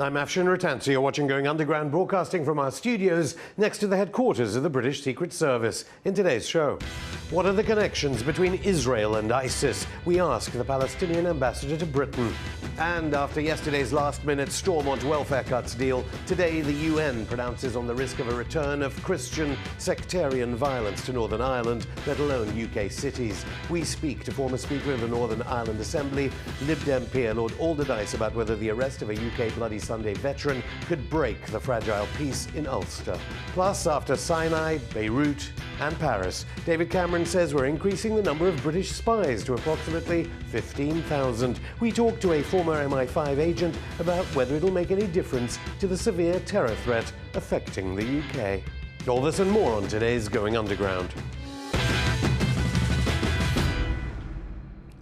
I'm Afshin Rattansi. You're watching Going Underground, broadcasting from our studios next to the headquarters of the British Secret Service. In today's show, what are the connections between Israel and ISIS? We ask the Palestinian Ambassador to Britain. And after yesterday's last-minute Stormont welfare cuts deal, today the UN pronounces on the risk of a return of Christian sectarian violence to Northern Ireland, let alone UK cities. We speak to former Speaker of the Northern Ireland Assembly, Lib Dem peer Lord Alderdice, about whether the arrest of a UK Bloody Sunday veteran could break the fragile peace in Ulster. Plus, after Sinai, Beirut and Paris, David Cameron says we're increasing the number of British spies to approximately 15,000. We talk to a former MI5 agent about whether it'll make any difference to the severe terror threat affecting the UK. All this and more on today's Going Underground.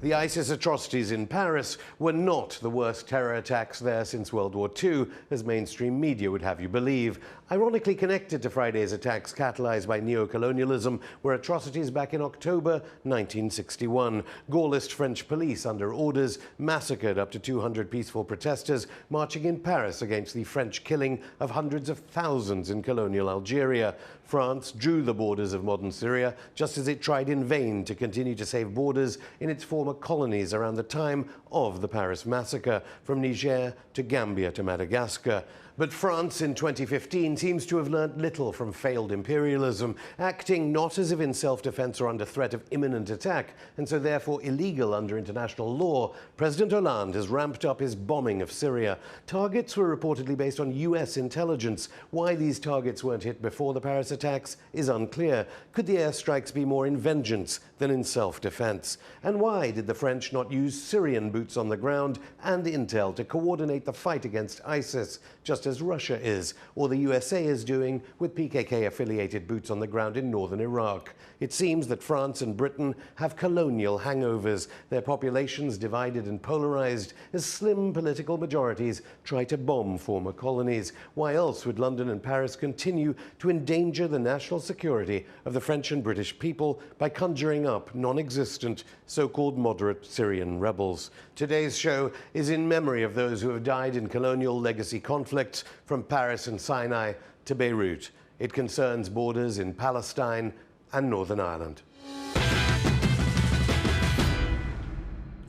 The ISIS atrocities in Paris were not the worst terror attacks there since World War II, as mainstream media would have you believe. Ironically connected to Friday's attacks catalyzed by neo-colonialism were atrocities back in October 1961. Gaullist French police, under orders, massacred up to 200 peaceful protesters marching in Paris against the French killing of hundreds of thousands in colonial Algeria. France drew the borders of modern Syria, just as it tried in vain to continue to save borders in its former colonies around the time of the Paris massacre, from Niger to Gambia to Madagascar. But France in 2015 seems to have learnt little from failed imperialism, acting not as if in self-defense or under threat of imminent attack, and so therefore illegal under international law. President Hollande has ramped up his bombing of Syria. Targets were reportedly based on US intelligence. Why these targets weren't hit before the Paris attacks is unclear. Could the airstrikes be more in vengeance than in self-defense? And why did the French not use Syrian boots on the ground and intel to coordinate the fight against ISIS, just as Russia is, or the USA is doing with PKK-affiliated boots on the ground in northern Iraq? It seems that France and Britain have colonial hangovers, their populations divided and polarized as slim political majorities try to bomb former colonies. Why else would London and Paris continue to endanger the national security of the French and British people by conjuring up non-existent so-called moderate Syrian rebels? Today's show is in memory of those who have died in colonial legacy conflicts, from Paris and Sinai to Beirut. It concerns borders in Palestine and Northern Ireland.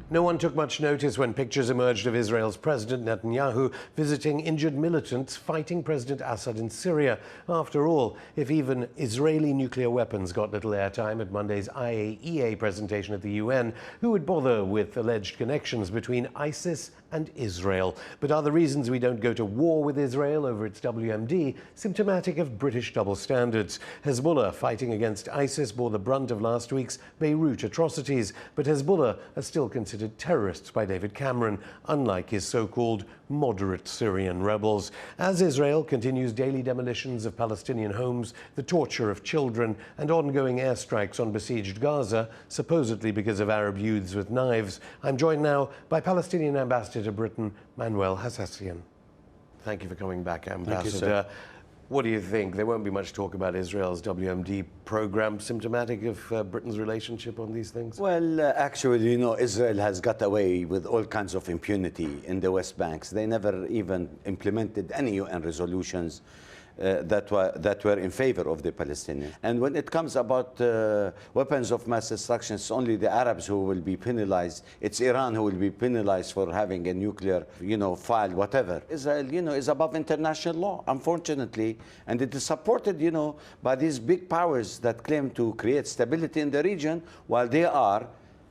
No one took much notice when pictures emerged of Israel's President Netanyahu visiting injured militants fighting President Assad in Syria. After all, if even Israeli nuclear weapons got little airtime at Monday's IAEA presentation at the UN, who would bother with alleged connections between ISIS and Israel? But are the reasons we don't go to war with Israel over its WMD symptomatic of British double standards? Hezbollah, fighting against ISIS, bore the brunt of last week's Beirut atrocities, but Hezbollah are still considered terrorists by David Cameron, unlike his so-called moderate Syrian rebels. As Israel continues daily demolitions of Palestinian homes, the torture of children, and ongoing airstrikes on besieged Gaza, supposedly because of Arab youths with knives, I'm joined now by Palestinian Ambassador to Britain, Manuel Hassassian. Thank you for coming back, Ambassador. Thank you, sir. What do you think? There won't be much talk about Israel's WMD program, symptomatic of Britain's relationship on these things? Well, actually, you know, Israel has got away with all kinds of impunity in the West Bank. They never even implemented any UN resolutions that were in favor of the Palestinians. And when it comes about weapons of mass destruction, it's only the Arabs who will be penalized. It's Iran who will be penalized for having a nuclear, file, whatever. Israel, is above international law, unfortunately, and it is supported, by these big powers that claim to create stability in the region, while they are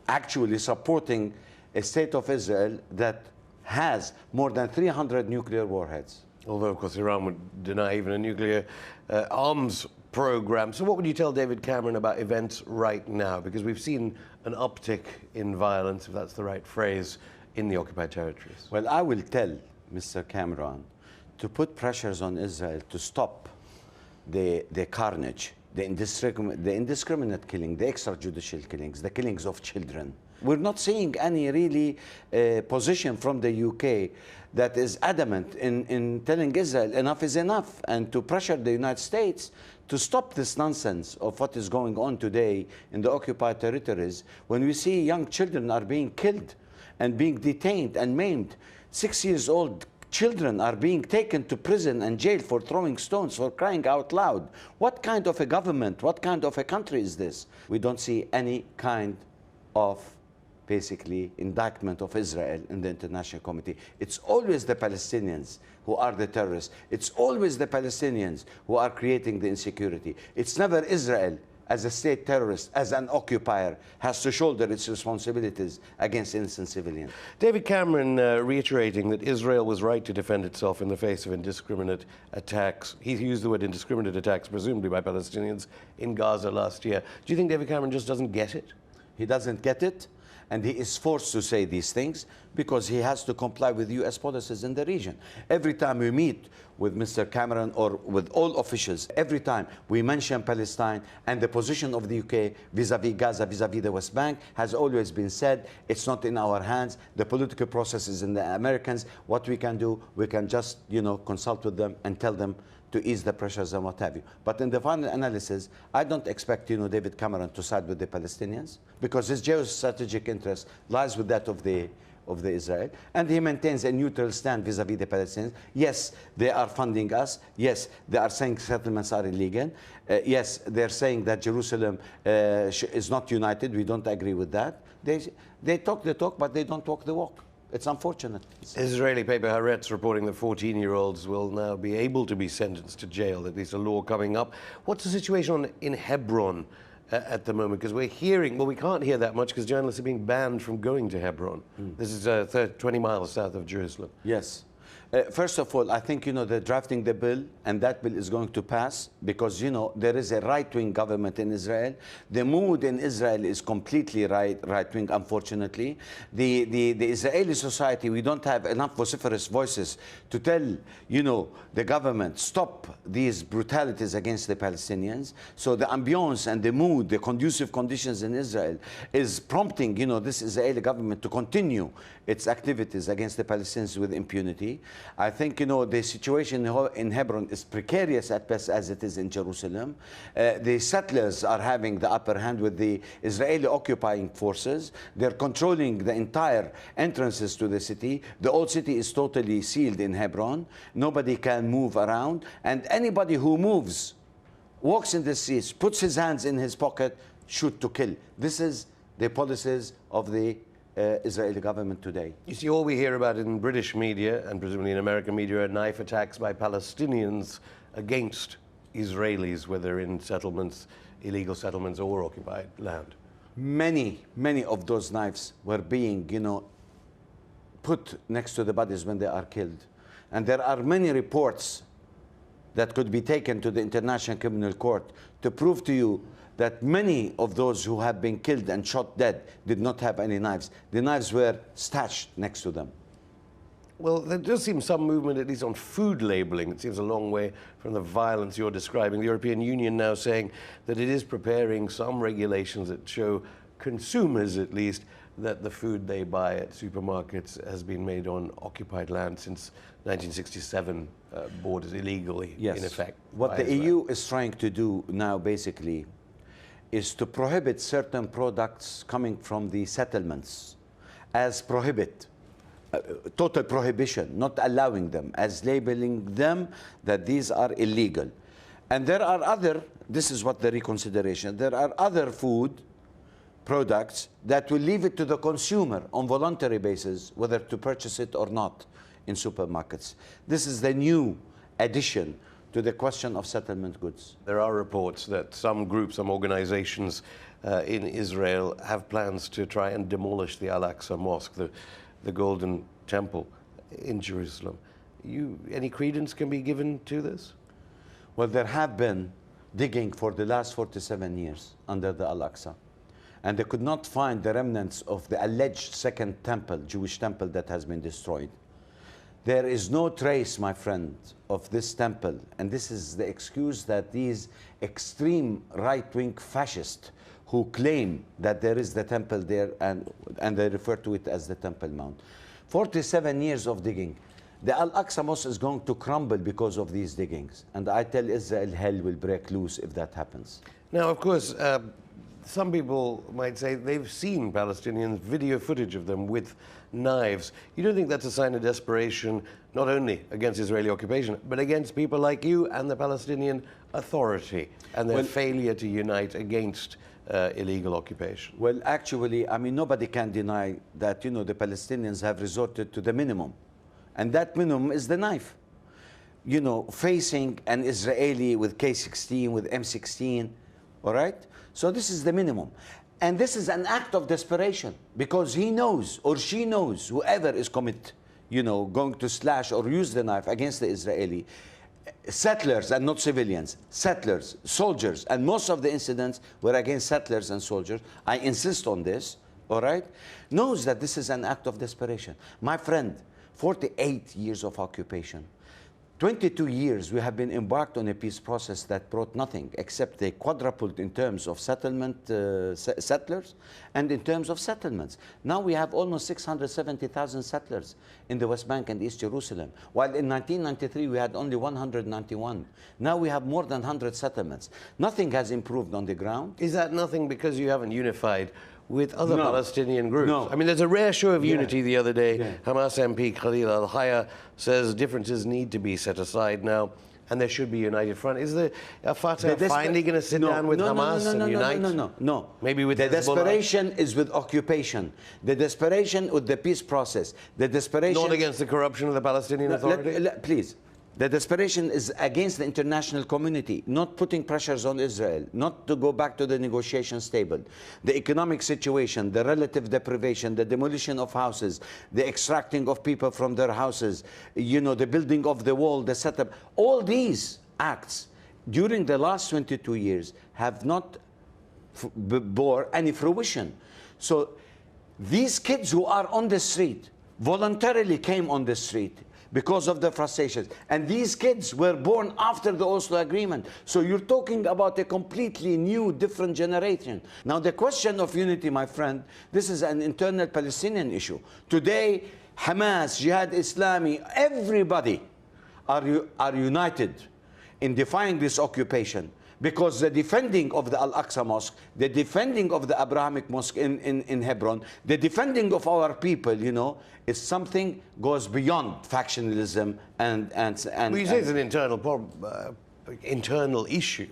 actually supporting a state of Israel that has more than 300 nuclear warheads. Although, of course, Iran would deny even a nuclear arms program. So what would you tell David Cameron about events right now? Because we've seen an uptick in violence, if that's the right phrase, in the occupied territories. Well, I will tell Mr. Cameron to put pressures on Israel to stop the carnage, the indiscriminate killing, the extrajudicial killings, the killings of children. We're not seeing any really position from the UK that is adamant in telling Israel enough is enough, and to pressure the United States to stop this nonsense of what is going on today in the occupied territories, when we see young children are being killed and being detained and maimed. 6 years old Children are being taken to prison and jail for throwing stones, for crying out loud. What kind of a government, what kind of a country is this? We don't see any kind of basically indictment of Israel in the International Committee. It's always the Palestinians who are the terrorists. It's always the Palestinians who are creating the insecurity. It's never Israel as a state terrorist, as an occupier, has to shoulder its responsibilities against innocent civilians. David Cameron reiterating that Israel was right to defend itself in the face of indiscriminate attacks. He used the word indiscriminate attacks, presumably by Palestinians, in Gaza last year. Do you think David Cameron just doesn't get it? He doesn't get it, and he is forced to say these things because he has to comply with US policies in the region. Every time we meet with Mr. Cameron or with all officials, every time we mention Palestine and the position of the UK vis-a-vis Gaza, vis-a-vis the West Bank, has always been said, it's not in our hands, the political process is in the Americans. What we can do, we can just, consult with them and tell them to ease the pressures and what have you. But in the final analysis, I don't expect, David Cameron to side with the Palestinians because his geostrategic interest lies with that of the Israel, and he maintains a neutral stand vis-a-vis the Palestinians. Yes, they are funding us. Yes, they are saying settlements are illegal. Yes, they're saying that Jerusalem is not united. We don't agree with that. They talk the talk, but they don't walk the walk. It's unfortunate. Israeli paper Haaretz reporting that 14-year-olds will now be able to be sentenced to jail. That there's a law coming up. What's the situation in Hebron at the moment? Because we're hearing, well, we can't hear that much because journalists are being banned from going to Hebron. This is 20 miles south of Jerusalem. Yes. First of all, I think, they're drafting the bill, and that bill is going to pass because, there is a right-wing government in Israel. The mood in Israel is completely right-wing, unfortunately. The Israeli society, we don't have enough vociferous voices to tell, the government, stop these brutalities against the Palestinians. So the ambiance and the mood, the conducive conditions in Israel is prompting, this Israeli government to continue its activities against the Palestinians with impunity. I think, the situation in Hebron is precarious at best as it is in Jerusalem. The settlers are having the upper hand with the Israeli occupying forces. They're controlling the entire entrances to the city. The old city is totally sealed in Hebron. Nobody can move around. And anybody who moves, walks in the streets, puts his hands in his pocket, shoot to kill. This is the policies of the Israeli government today. You see, all we hear about in British media and presumably in American media are knife attacks by Palestinians against Israelis, whether in settlements, illegal settlements or occupied land. Many of those knives were being, put next to the bodies when they are killed. And there are many reports that could be taken to the International Criminal Court to prove to you that many of those who have been killed and shot dead did not have any knives. The knives were stashed next to them. Well, there does seem some movement, at least on food labeling. It seems a long way from the violence you're describing. The European Union now saying that it is preparing some regulations that show consumers, at least, that the food they buy at supermarkets has been made on occupied land since 1967, borders illegally, yes. In effect. What the EU is trying to do now, basically, is to prohibit certain products coming from the settlements as total prohibition, not allowing them, as labeling them that these are illegal. And there are other, this is what the reconsideration, there are other food products that will leave it to the consumer on voluntary basis whether to purchase it or not in supermarkets. This is the new addition to the question of settlement goods. There are reports that some groups, some organizations in Israel have plans to try and demolish the Al-Aqsa Mosque, the Golden Temple in Jerusalem. Any credence can be given to this? Well, there have been digging for the last 47 years under the Al-Aqsa, and they could not find the remnants of the alleged second temple, Jewish temple, that has been destroyed. There is no trace, my friend, of this temple, and this is the excuse that these extreme right-wing fascists who claim that there is the temple there, and they refer to it as the Temple Mount. 47 years of digging. The Al-Aqsa Mosque is going to crumble because of these diggings, and I tell Israel hell will break loose if that happens. Now, of course, some people might say they've seen Palestinians, video footage of them with knives. You don't think that's a sign of desperation, not only against Israeli occupation, but against people like you and the Palestinian Authority and their failure to unite against illegal occupation? Well, actually, I mean, nobody can deny that, you know, the Palestinians have resorted to the minimum. And that minimum is the knife. You know, facing an Israeli with K-16, with M16, all right? So this is the minimum. And this is an act of desperation because he knows, or she knows, whoever is going to slash or use the knife against the Israeli, settlers and not civilians, settlers, soldiers, and most of the incidents were against settlers and soldiers. I insist on this, all right? Knows that this is an act of desperation. My friend, 48 years of occupation, 22 years we have been embarked on a peace process that brought nothing except they quadrupled in terms of settlement, settlers and in terms of settlements. Now we have almost 670,000 settlers in the West Bank and East Jerusalem, while in 1993 we had only 191. Now we have more than 100 settlements. Nothing has improved on the ground. Is that nothing because you haven't unified with other Palestinian groups? No. I mean, there's a rare show of unity the other day. Hamas MP Khalil al-Hayya says differences need to be set aside now and there should be a united front. Is the Fatah finally going to sit down with Hamas and unite? No. Maybe with the Hezbollah? desperation is with occupation. The desperation with the peace process. The desperation... Not against the corruption of the Palestinian Authority? Please. The desperation is against the international community, not putting pressures on Israel, not to go back to the negotiation table. The economic situation, the relative deprivation, the demolition of houses, the extracting of people from their houses, you know, the building of the wall, the setup. All these acts during the last 22 years have not bore any fruition. So these kids who are on the street voluntarily came on the street because of the frustrations. And these kids were born after the Oslo Agreement. So you're talking about a completely new, different generation. Now, the question of unity, my friend, this is an internal Palestinian issue. Today, Hamas, Jihad Islami, everybody are united in defying this occupation. Because the defending of the Al-Aqsa Mosque, the defending of the Abrahamic Mosque in Hebron, the defending of our people, you know, is something goes beyond factionalism and well, you say it's an internal issue.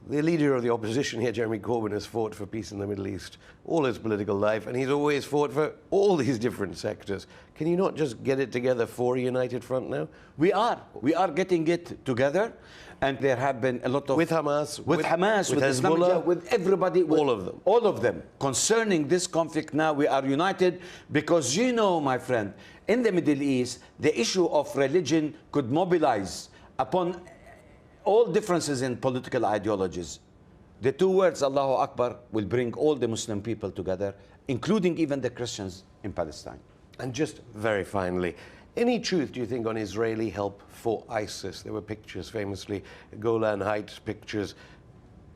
The leader of the opposition here, Jeremy Corbyn, has fought for peace in the Middle East all his political life, and he's always fought for all these different sectors. Can you not just get it together for a united front now? We are getting it together. And there have been a lot of... With Hamas, with Hezbollah, with everybody. With all of them. All of them. Concerning this conflict now, we are united because, you know, my friend, in the Middle East, the issue of religion could mobilize upon all differences in political ideologies. The two words, Allahu Akbar, will bring all the Muslim people together, including even the Christians in Palestine. And just very finally, any truth, do you think, on Israeli help for ISIS? There were pictures, famously, Golan Heights pictures.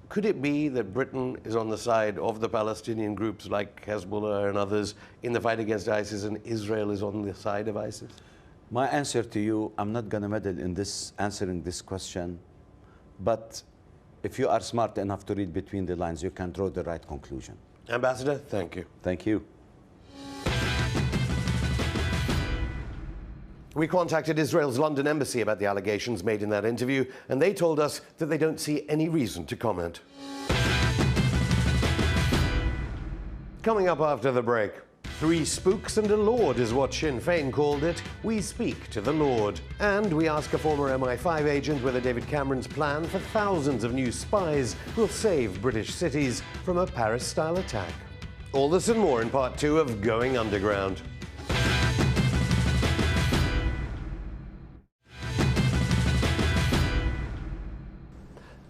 Could it be that Britain is on the side of the Palestinian groups like Hezbollah and others in the fight against ISIS, and Israel is on the side of ISIS? My answer to you, I'm not going to meddle in this answering this question, but if you are smart enough to read between the lines, you can draw the right conclusion. Ambassador, thank you. Thank you. We contacted Israel's London embassy about the allegations made in that interview, and they told us that they don't see any reason to comment. Coming up after the break, 3 spooks and a lord is what Sinn Féin called it. We speak to the Lord. And we ask a former MI5 agent whether David Cameron's plan for thousands of new spies will save British cities from a Paris-style attack. All this and more in part 2 of Going Underground.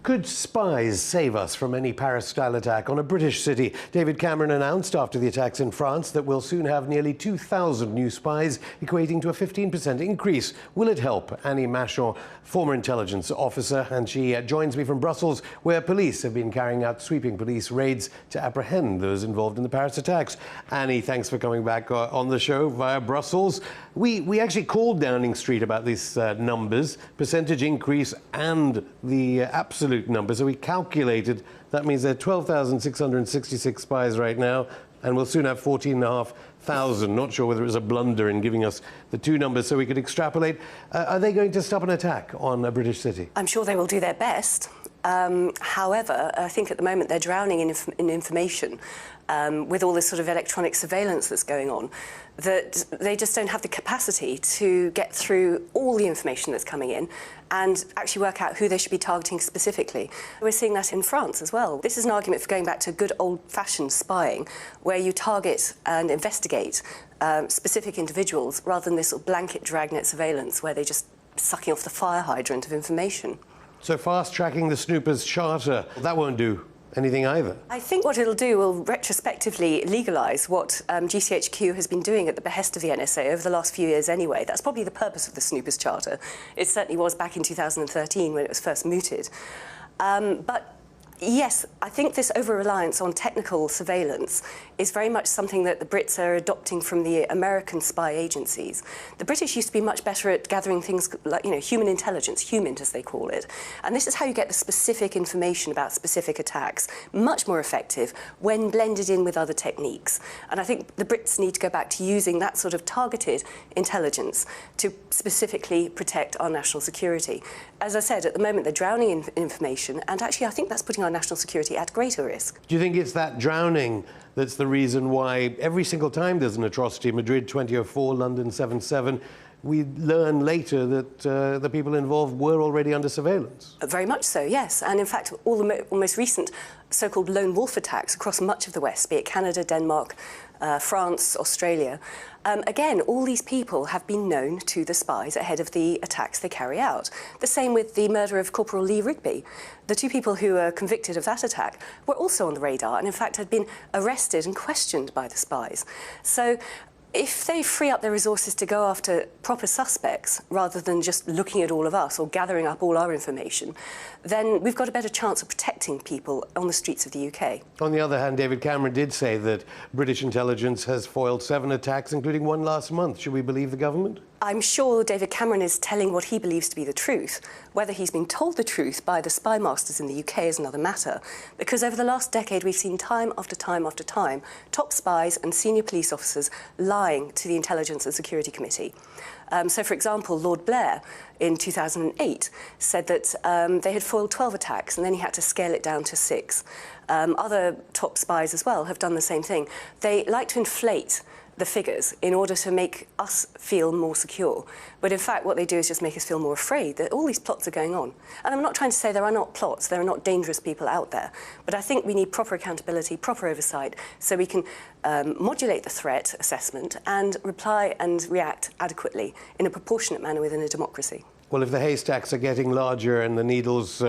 Could spies save us from any Paris-style attack on a British city? David Cameron announced after the attacks in France that we'll soon have nearly 2,000 new spies, equating to a 15% increase. Will it help? Annie Machon, former intelligence officer, and she joins me from Brussels, where police have been carrying out sweeping police raids to apprehend those involved in the Paris attacks. Annie, thanks for coming back on the show via Brussels. We actually called Downing Street about these numbers, percentage increase and the absolute absolute number. So we calculated, that means there are 12,666 spies right now, and we'll soon have 14,500. Not sure whether it was a blunder in giving us the two numbers so we could extrapolate. Are they going to stop an attack on a British city? I'm sure they will do their best. However, I think at the moment they're drowning in information with all this sort of electronic surveillance that's going on, that they just don't have the capacity to get through all the information that's coming in and actually work out who they should be targeting specifically. We're seeing that in France as well. This is an argument for going back to good old-fashioned spying, where you target and investigate specific individuals rather than this sort of blanket dragnet surveillance where they're just sucking off the fire hydrant of information. So fast-tracking the snoopers' charter, that won't do anything either. I think what it'll do will retrospectively legalise what GCHQ has been doing at the behest of the NSA over the last few years anyway. That's probably the purpose of the snoopers' charter. It certainly was back in 2013 when it was first mooted. But yes, I think this over-reliance on technical surveillance is very much something that the Brits are adopting from the American spy agencies. The British used to be much better at gathering things like, you know, human intelligence, HUMINT as they call it. And this is how you get the specific information about specific attacks, much more effective when blended in with other techniques. And I think the Brits need to go back to using that sort of targeted intelligence to specifically protect our national security. As I said, at the moment they're drowning in information, and actually I think that's putting our national security at greater risk. Do you think it's that drowning that's the reason why every single time there's an atrocity, Madrid 2004, London 7/7, we learn later that the people involved were already under surveillance? Very much so, yes. And in fact, all the most recent so-called lone wolf attacks across much of the West, be it Canada, Denmark, France, Australia, again, all these people have been known to the spies ahead of the attacks they carry out. The same with the murder of Corporal Lee Rigby. The two people who were convicted of that attack were also on the radar and, in fact, had been arrested and questioned by the spies. So if they free up their resources to go after proper suspects rather than just looking at all of us or gathering up all our information, then we've got a better chance of protecting people on the streets of the UK. On the other hand, David Cameron did say that British intelligence has foiled 7 attacks, including one last month. Should we believe the government? I'm sure David Cameron is telling what he believes to be the truth. Whether he's been told the truth by the spy masters in the UK is another matter, because over the last decade we've seen time after time after time top spies and senior police officers lying to the Intelligence and Security Committee. So, for example, Lord Blair in 2008 said that they had foiled 12 attacks and then he had to scale it down to 6. Other top spies as well have done the same thing. They like to inflate the figures in order to make us feel more secure. But in fact, what they do is just make us feel more afraid that all these plots are going on. And I'm not trying to say there are not plots, there are not dangerous people out there. But I think we need proper accountability, proper oversight, so we can modulate the threat assessment and reply and react adequately in a proportionate manner within a democracy. Well, if the haystacks are getting larger and the needles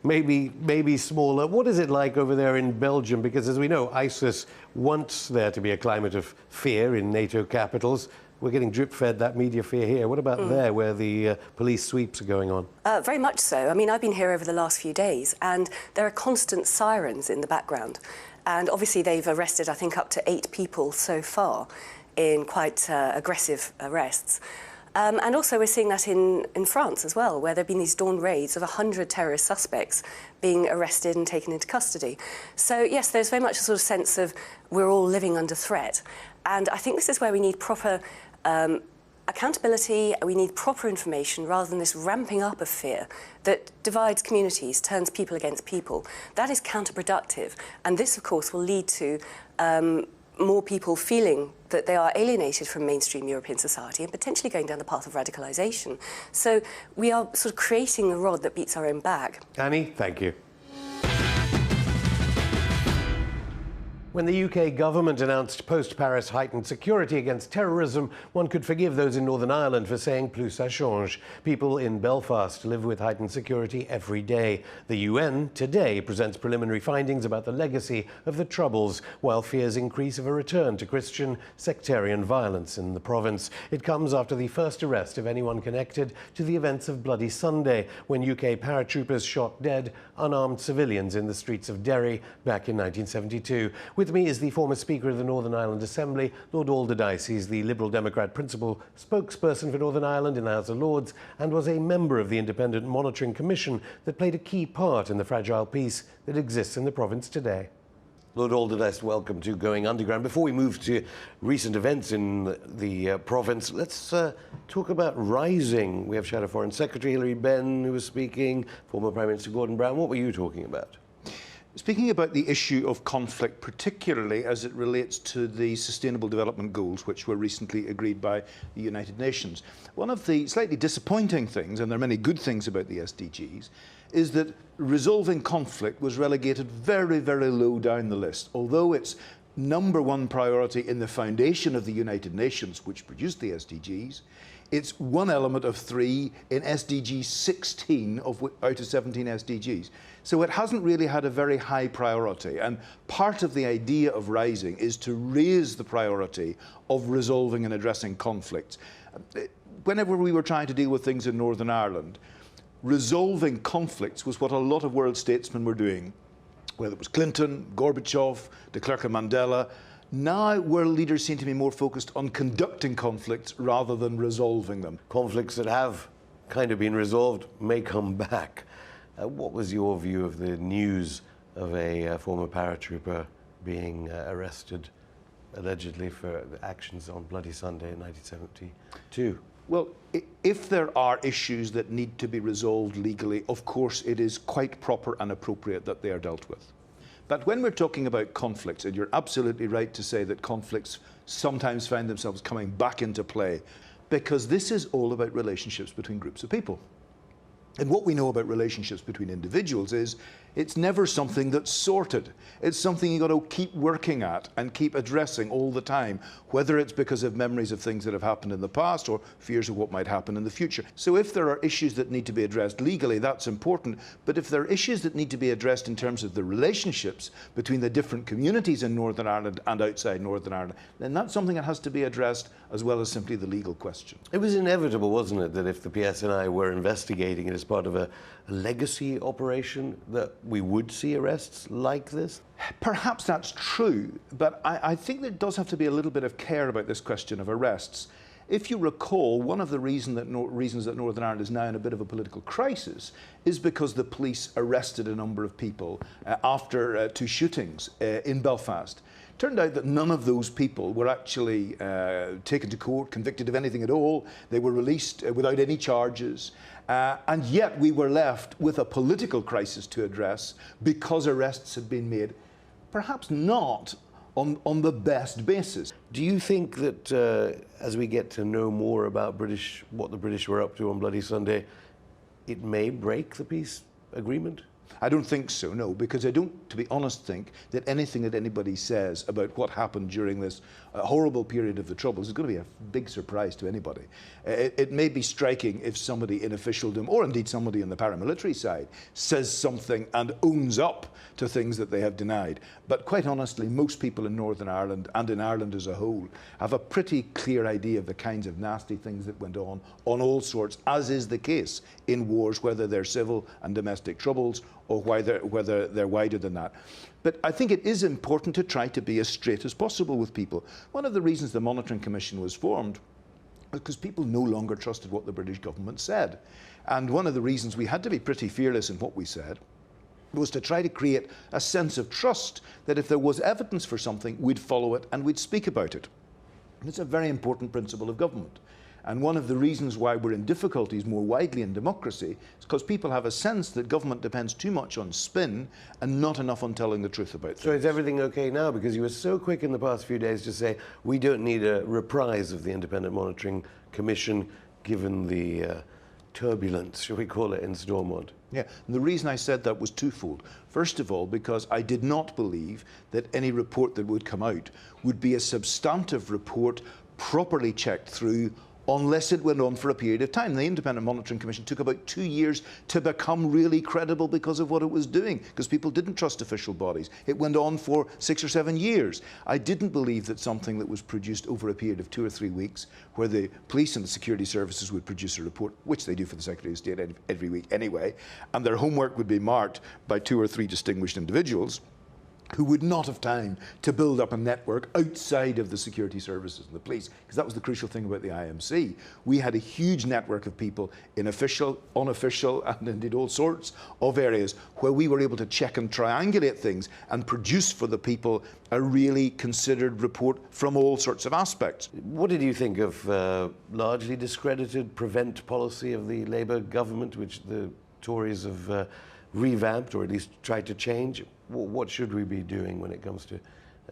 maybe smaller, what is it like over there in Belgium? Because as we know, ISIS wants there to be a climate of fear in NATO capitals. We're getting drip-fed that media fear here. What about there, where the police sweeps are going on? Very much so. I mean, I've been here over the last few days, and there are constant sirens in the background. And obviously they've arrested, I think, up to 8 people so far in quite aggressive arrests. And also we're seeing that in France as well, where there have been these dawn raids of 100 terrorist suspects being arrested and taken into custody. So, yes, there's very much a sort of sense of we're all living under threat. And I think this is where we need proper accountability, we need proper information rather than this ramping up of fear that divides communities, turns people against people. That is counterproductive. And this, of course, will lead to more people feeling that they are alienated from mainstream European society and potentially going down the path of radicalisation. So we are sort of creating a rod that beats our own back. Annie, thank you. When the UK government announced post-Paris heightened security against terrorism, one could forgive those in Northern Ireland for saying plus ça change. People in Belfast live with heightened security every day. The UN today presents preliminary findings about the legacy of the Troubles, while fears increase of a return to Christian sectarian violence in the province. It comes after the first arrest of anyone connected to the events of Bloody Sunday, when UK paratroopers shot dead unarmed civilians in the streets of Derry back in 1972. With me is the former Speaker of the Northern Ireland Assembly, Lord Alderdice. He's the Liberal Democrat principal spokesperson for Northern Ireland in the House of Lords and was a member of the Independent Monitoring Commission that played a key part in the fragile peace that exists in the province today. Lord Alderdice, welcome to Going Underground. Before we move to recent events in the province, let's talk about Rising. We have Shadow Foreign Secretary Hilary Benn who was speaking, former Prime Minister Gordon Brown. What were you talking about? Speaking about the issue of conflict, particularly as it relates to the Sustainable Development Goals, which were recently agreed by the United Nations. One of the slightly disappointing things, and there are many good things about the SDGs, is that resolving conflict was relegated very, very low down the list. Although it's #1 priority in the foundation of the United Nations, which produced the SDGs, it's one element of 3 in SDG 16 out of 17 SDGs. So it hasn't really had a very high priority. And part of the idea of Rising is to raise the priority of resolving and addressing conflicts. Whenever we were trying to deal with things in Northern Ireland, resolving conflicts was what a lot of world statesmen were doing, whether it was Clinton, Gorbachev, de Klerk and Mandela. Now world leaders seem to be more focused on conducting conflicts rather than resolving them. Conflicts that have kind of been resolved may come back. What was your view of the news of a former paratrooper being arrested allegedly for the actions on Bloody Sunday in 1972? Well, if there are issues that need to be resolved legally, of course it is quite proper and appropriate that they are dealt with. But when we're talking about conflicts, and you're absolutely right to say that conflicts sometimes find themselves coming back into play, because this is all about relationships between groups of people. And what we know about relationships between individuals is it's never something that's sorted. It's something you've got to keep working at and keep addressing all the time, whether it's because of memories of things that have happened in the past or fears of what might happen in the future. So if there are issues that need to be addressed legally, that's important. But if there are issues that need to be addressed in terms of the relationships between the different communities in Northern Ireland and outside Northern Ireland, then that's something that has to be addressed as well as simply the legal question. It was inevitable, wasn't it, that if the PSNI were investigating it as part of a legacy operation, that we would see arrests like this? Perhaps that's true, but I think there does have to be a little bit of care about this question of arrests. If you recall, one of the reasons that Northern Ireland is now in a bit of a political crisis is because the police arrested a number of people after 2 shootings in Belfast. Turned out that none of those people were actually taken to court, convicted of anything at all. They were released without any charges. And yet we were left with a political crisis to address because arrests had been made, perhaps not on the best basis. Do you think that as we get to know more about what the British were up to on Bloody Sunday, it may break the peace agreement? I don't think so, no, because I don't, to be honest, think that anything that anybody says about what happened during this horrible period of the Troubles is going to be a big surprise to anybody. It may be striking if somebody in officialdom, or indeed somebody in the paramilitary side, says something and owns up to things that they have denied. But quite honestly, most people in Northern Ireland and in Ireland as a whole have a pretty clear idea of the kinds of nasty things that went on all sorts, as is the case in wars, whether they're civil and domestic troubles or whether they're wider than that. But I think it is important to try to be as straight as possible with people. One of the reasons the Monitoring Commission was formed was because people no longer trusted what the British government said. And one of the reasons we had to be pretty fearless in what we said was to try to create a sense of trust that if there was evidence for something, we'd follow it and we'd speak about it. And it's a very important principle of government. And one of the reasons why we're in difficulties more widely in democracy is because people have a sense that government depends too much on spin and not enough on telling the truth about things. So is everything okay now? Because you were so quick in the past few days to say we don't need a reprise of the Independent Monitoring Commission given the turbulence, shall we call it, in Stormont. Yeah, and the reason I said that was twofold. First of all, because I did not believe that any report that would come out would be a substantive report properly checked through unless it went on for a period of time. The Independent Monitoring Commission took about 2 years to become really credible because of what it was doing, because people didn't trust official bodies. It went on for 6 or 7 years. I didn't believe that something that was produced over a period of 2 or 3 weeks, where the police and the security services would produce a report, which they do for the Secretary of State every week anyway, and their homework would be marked by 2 or 3 distinguished individuals, who would not have time to build up a network outside of the security services and the police, because that was the crucial thing about the IMC. We had a huge network of people in official, unofficial, and indeed all sorts of areas where we were able to check and triangulate things and produce for the people a really considered report from all sorts of aspects. What did you think of largely discredited prevent policy of the Labour government, which the Tories have revamped or at least tried to change? What should we be doing when it comes to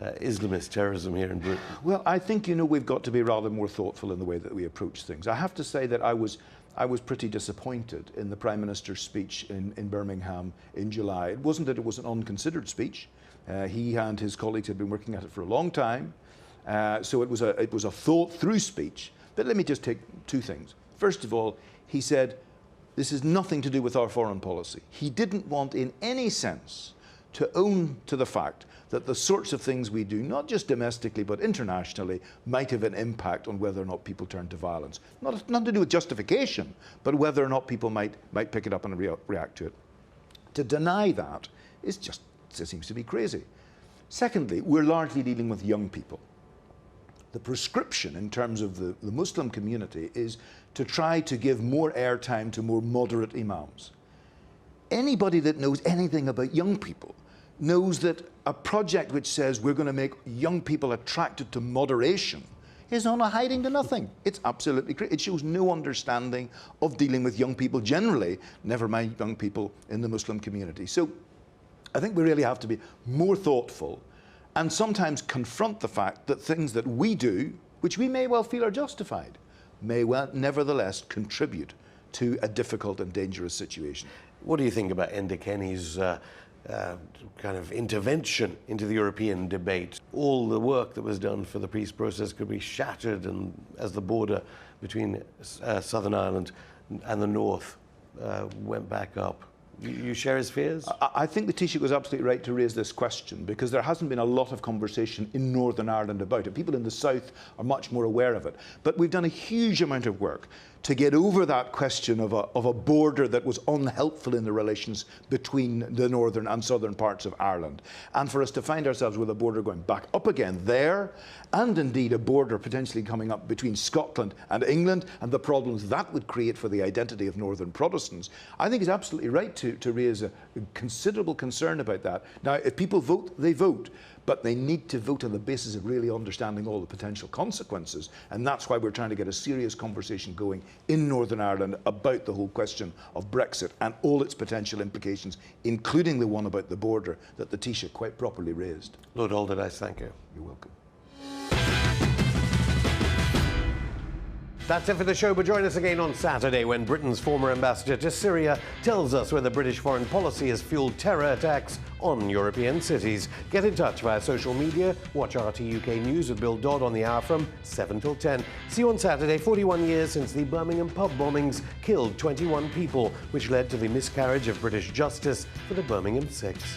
Islamist terrorism here in Britain? Well, I think, we've got to be rather more thoughtful in the way that we approach things. I have to say that I was pretty disappointed in the Prime Minister's speech in Birmingham in July. It wasn't that it was an unconsidered speech. He and his colleagues had been working at it for a long time. So it was a thought-through speech. But let me just take two things. First of all, he said, this is nothing to do with our foreign policy. He didn't want in any sense to own to the fact that the sorts of things we do, not just domestically but internationally, might have an impact on whether or not people turn to violence. Not to do with justification, but whether or not people might pick it up and react to it. To deny that is just, it seems to be crazy. Secondly, we're largely dealing with young people. The prescription in terms of the Muslim community is to try to give more airtime to more moderate imams. Anybody that knows anything about young people knows that a project which says we're going to make young people attracted to moderation is on a hiding to nothing. It's absolutely crazy. It shows no understanding of dealing with young people generally, never mind young people in the Muslim community. So I think we really have to be more thoughtful and sometimes confront the fact that things that we do, which we may well feel are justified, may well nevertheless contribute to a difficult and dangerous situation. What do you think about Enda Kenny's kind of intervention into the European debate? All the work that was done for the peace process could be shattered, and as the border between Southern Ireland and the north went back up. You share his fears? I think the Taoiseach was absolutely right to raise this question, because there hasn't been a lot of conversation in Northern Ireland about it. People in the south are much more aware of it. But we've done a huge amount of work to get over that question of a border that was unhelpful in the relations between the northern and southern parts of Ireland. And for us to find ourselves with a border going back up again there, and indeed a border potentially coming up between Scotland and England, and the problems that would create for the identity of northern Protestants, I think it's absolutely right to raise a considerable concern about that. Now, if people vote, they vote. But they need to vote on the basis of really understanding all the potential consequences. And that's why we're trying to get a serious conversation going in Northern Ireland about the whole question of Brexit and all its potential implications, including the one about the border that the Taoiseach quite properly raised. Lord Alderdice, thank you. You're welcome. That's it for the show, but join us again on Saturday when Britain's former ambassador to Syria tells us whether British foreign policy has fueled terror attacks on European cities. Get in touch via social media. Watch RT UK News with Bill Dodd on the hour from 7 till 10. See you on Saturday, 41 years since the Birmingham pub bombings killed 21 people, which led to the miscarriage of British justice for the Birmingham Six.